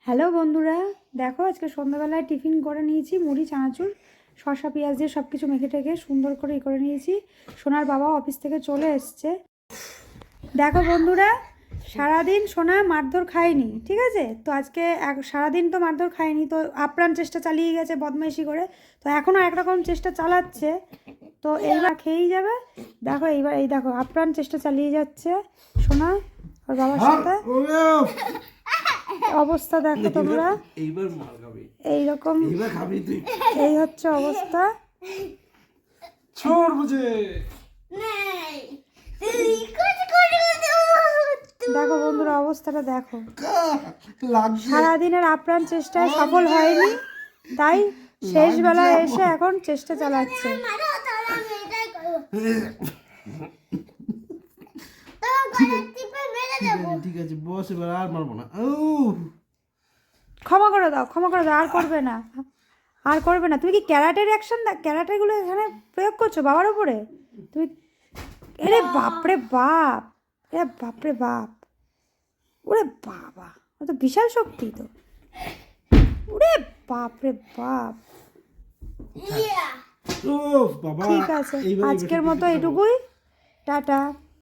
Hello বন্ধুরা, দেখো আজকে সন্ধ্যাবেলায় টিফিন করে নিয়েছি। মুড়ি, চানাচুর, শসা, পেঁয়াজ দিয়ে সব কিছু মেখে টেকে সুন্দর করে করে নিয়েছি। সোনার বাবা অফিস থেকে চলে এসছে। দেখো বন্ধুরা, সারাদিন সোনা মারধর খায়নি, ঠিক আছে? তো আজকে সারাদিন তো মারধর খায়নি, তো আপ্রাণ চেষ্টা চালিয়ে গেছে বদমাইশি করে। তো এখনও একরকম চেষ্টা চালাচ্ছে, তো এইবার খেয়েই যাবে। দেখো এইবার এই দেখো আপ্রাণ চেষ্টা চালিয়ে যাচ্ছে সোনা ওর বাবার সাথে। অবস্থা দেখো তোমরা, এইবার মার খাবি, এইরকম এইবার খাবি তুই। এই হচ্ছে অবস্থা। ছোট বুঝে দেখো বন্ধুরা, অবস্থাটা দেখো। লাগছে। সারাদিনের আপ্রাণ চেষ্টায় সফল হয়নি, তাই শেষ বেলায় এসে এখন চেষ্টা চালাচ্ছে। ঠিক আছে বস, এবার আর মারবো না। ক্ষমা করে দাও, ক্ষমা করে দাও, আর করবে না, আর করবে না। তুমি কি ক্যারাটের অ্যাকশন, ক্যারাটেগুলো এখানে প্রয়োগ করছো বাবার উপরে তুমি? এরে বাপরে বাপ, এরে বাপরে বাপ, ওরে বাবা, ও তো বিশাল শক্তি তো। ওরে বাপরে বাপ। বাবা ঠিক আছে, আজকের মতো এটুকুই। টাটা।